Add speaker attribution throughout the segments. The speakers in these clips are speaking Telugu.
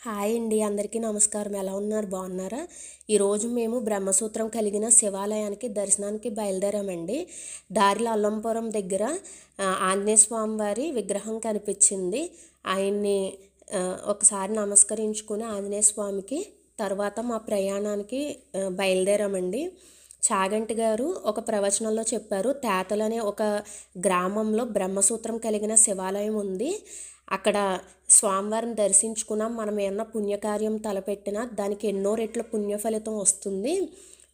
Speaker 1: హాయ్ అండి, అందరికీ నమస్కారం. ఎలా ఉన్నారు? బాగున్నారా? ఈరోజు మేము బ్రహ్మసూత్రం కలిగిన శివాలయానికి దర్శనానికి బయలుదేరామండి. దారిలో అల్లంపురం దగ్గర ఆంజనేయ స్వామి వారి విగ్రహం కనిపించింది. ఆయన్ని ఒకసారి నమస్కరించుకుని ఆంజనేయ స్వామికి తర్వాత మా ప్రయాణానికి బయలుదేరామండి. చాగంటి గారు ఒక ప్రవచనంలో చెప్పారు, తేతలనే ఒక గ్రామంలో బ్రహ్మసూత్రం కలిగిన శివాలయం ఉంది. అక్కడ స్వామివారిని దర్శించుకున్నాం. మనం ఏమన్నా పుణ్యకార్యం తలపెట్టినా దానికి ఎన్నో రెట్ల పుణ్య ఫలితం వస్తుంది,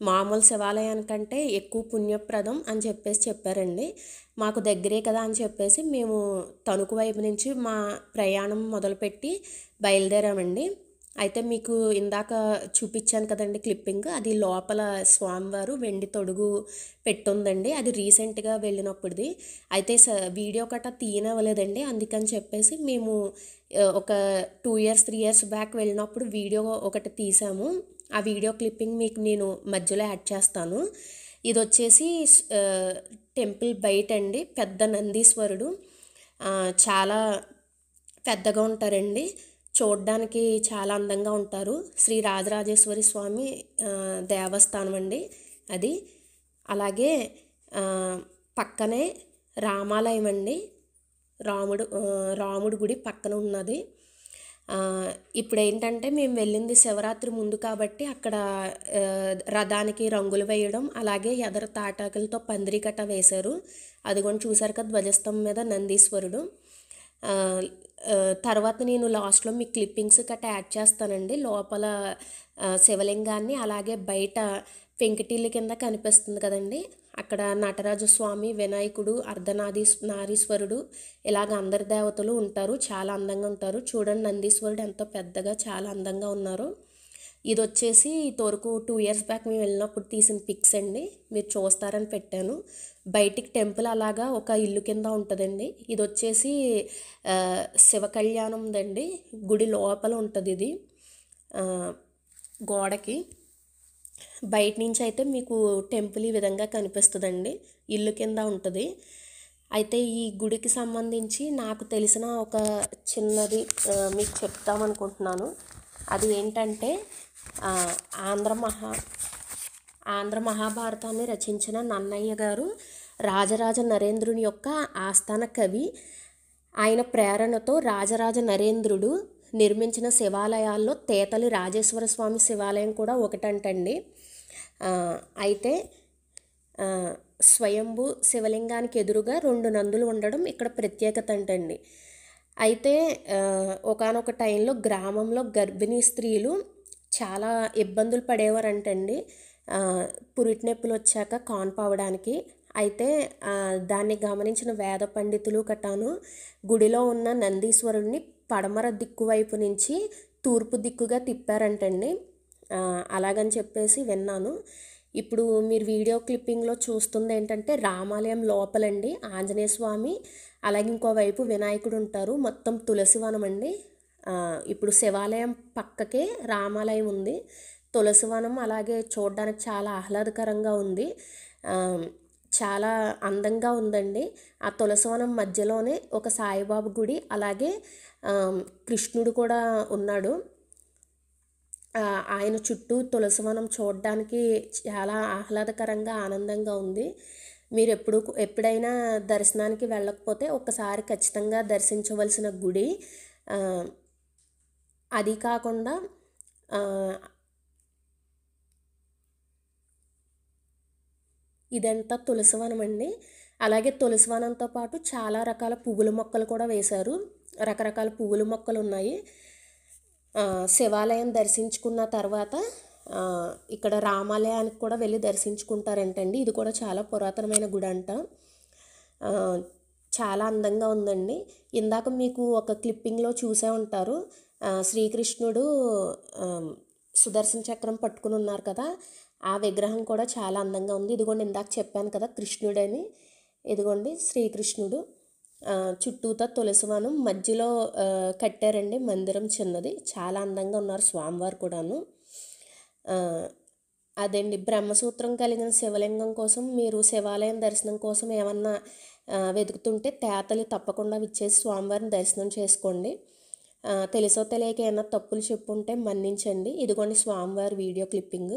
Speaker 1: మామూలు శివాలయానికంటే ఎక్కువ పుణ్యప్రదం అని చెప్పారండి. మాకు దగ్గరే కదా అని చెప్పేసి మేము తణుకు వైపు నుంచి మా ప్రయాణం మొదలుపెట్టి బయలుదేరామండి. అయితే మీకు ఇందాక చూపించాను కదండి క్లిప్పింగ్, అది లోపల స్వామివారు వెండి తొడుగు పెట్టుందండి. అది రీసెంట్గా వెళ్ళినప్పుడుది. అయితే వీడియో గట్రా తీయనివ్వలేదండి. అందుకని చెప్పేసి మేము ఒక 2 years 3 years బ్యాక్ వెళ్ళినప్పుడు వీడియో ఒకటి తీసాము. ఆ వీడియో క్లిప్పింగ్ మీకు నేను మధ్యలో యాడ్ చేస్తాను. ఇది వచ్చేసి టెంపుల్ బయట అండి, పెద్ద నందీశ్వరుడు చాలా పెద్దగా ఉంటారండి. చూడడానికి చాలా అందంగా ఉంటారు. శ్రీ రాజరాజేశ్వరి స్వామి దేవస్థానం అండి అది. అలాగే పక్కనే రామాలయం అండి, రాముడు గుడి పక్కన ఉన్నది. ఇప్పుడు ఏంటంటే మేము వెళ్ళింది శివరాత్రి ముందు కాబట్టి అక్కడ రథానికి రంగులు వేయడం, అలాగే ఎదర తాటాకులతో పందిరి కట్ట వేశారు. అదిగోండి చూసారు కదా ధ్వజస్తంభం మీద నందీశ్వరుడు. తర్వాత నేను లాస్ట్లో మీ క్లిప్పింగ్స్ గట్రా యాడ్ చేస్తానండి. లోపల శివలింగాన్ని, అలాగే బయట పెంకిటిల్లు కింద కనిపిస్తుంది కదండి, అక్కడ నటరాజస్వామి, వినాయకుడు, నారీశ్వరుడు, ఇలాగ అందరి దేవతలు ఉంటారు. చాలా అందంగా ఉంటారు. చూడండి నందీశ్వరుడు ఎంతో పెద్దగా చాలా అందంగా ఉన్నారు. ఇది వచ్చేసి తొరకు 2 years బ్యాక్ మేము వెళ్ళినప్పుడు తీసిన పిక్స్ అండి, మీరు చూస్తారని పెట్టాను. బయటికి టెంపుల్ అలాగా ఒక ఇల్లు కింద ఉంటుందండి. ఇది వచ్చేసి శివ కళ్యాణం దండి, గుడి లోపల ఉంటుంది ఇది. గోడకి బయట నుంచి అయితే మీకు టెంపుల్ ఈ విధంగా కనిపిస్తుందండి, ఇల్లు కింద ఉంటుంది. అయితే ఈ గుడికి సంబంధించి నాకు తెలిసిన ఒక చిన్నది మీకు చెప్తామనుకుంటున్నాను. అది ఏంటంటే ఆంధ్ర మహాభారతాన్ని రచించిన నన్నయ్య గారు రాజరాజ నరేంద్రుని యొక్క ఆస్థాన కవి. ఆయన ప్రేరణతో రాజరాజ నరేంద్రుడు నిర్మించిన శివాలయాల్లో తేతలి రాజేశ్వర స్వామి శివాలయం కూడా ఒకటంటండి. అయితే స్వయంభూ శివలింగానికి ఎదురుగా 2 నందులు ఉండడం ఇక్కడ ప్రత్యేకత అంటండి. అయితే ఒకానొక టైంలో గ్రామంలో గర్భిణీ స్త్రీలు చాలా ఇబ్బందులు పడేవారంటండి, పురిటి నొప్పులు వచ్చాక కాన్పవడానికి. అయితే దాన్ని గమనించిన వేద పండితులు కటాను గుడిలో ఉన్న నందీశ్వరుడిని పడమర దిక్కు వైపు నుంచి తూర్పు దిక్కుగా తిప్పారంటండి. అలాగని చెప్పేసి విన్నాను. ఇప్పుడు మీరు వీడియో క్లిప్పింగ్లో చూస్తుంది ఏంటంటే రామాలయం లోపలండి ఆంజనేయ స్వామి, అలాగే ఇంకోవైపు వినాయకుడు ఉంటారు. మొత్తం తులసివనం అండి. ఇప్పుడు శివాలయం పక్కకే రామాలయం ఉంది, తులసివనం. అలాగే చూడడానికి చాలా ఆహ్లాదకరంగా ఉంది, చాలా అందంగా ఉందండి. ఆ తులసివనం మధ్యలోనే ఒక సాయిబాబా గుడి, అలాగే కృష్ణుడు కూడా ఉన్నాడు. ఆయన చుట్టూ తులసివనం చూడడానికి చాలా ఆహ్లాదకరంగా ఆనందంగా ఉంది. మీరు ఎప్పుడైనా దర్శనానికి వెళ్ళకపోతే ఒక్కసారి ఖచ్చితంగా దర్శించవలసిన గుడి. అది కాకుండా ఇదంతా తులసివనం అండి. అలాగే తులసివనంతో పాటు చాలా రకాల పువ్వుల మొక్కలు కూడా వేశారు. రకరకాల పువ్వుల మొక్కలు ఉన్నాయి. శివాలయం దర్శించుకున్న తర్వాత ఇక్కడ రామాలయానికి కూడా వెళ్ళి దర్శించుకుంటారంటండి. ఇది కూడా చాలా పురాతనమైన గుడి అంట. చాలా అందంగా ఉందండి. ఇందాక మీకు ఒక క్లిప్పింగ్లో చూసే ఉంటారు, శ్రీకృష్ణుడు సుదర్శన చక్రం పట్టుకుని ఉన్నారు కదా, ఆ విగ్రహం కూడా చాలా అందంగా ఉంది. ఇదిగోండి ఇందాక చెప్పాను కదా కృష్ణుడని, ఇదిగోండి శ్రీకృష్ణుడు. చుట్టూతా తులసివనం మధ్యలో కట్టారండి మందిరం చిన్నది. చాలా అందంగా ఉన్నారు స్వామివారు కూడాను. అదండి బ్రహ్మసూత్రం కలిగిన శివలింగం కోసం మీరు శివాలయం దర్శనం కోసం ఏమన్నా వెతుకుతుంటే తేతలి తప్పకుండా విచ్చేసి స్వామివారిని దర్శనం చేసుకోండి. తెలుసో తెలియక ఏమైనా తప్పులు చెప్పుంటే మన్నించండి. ఇదిగోండి స్వామివారి వీడియో క్లిప్పింగ్.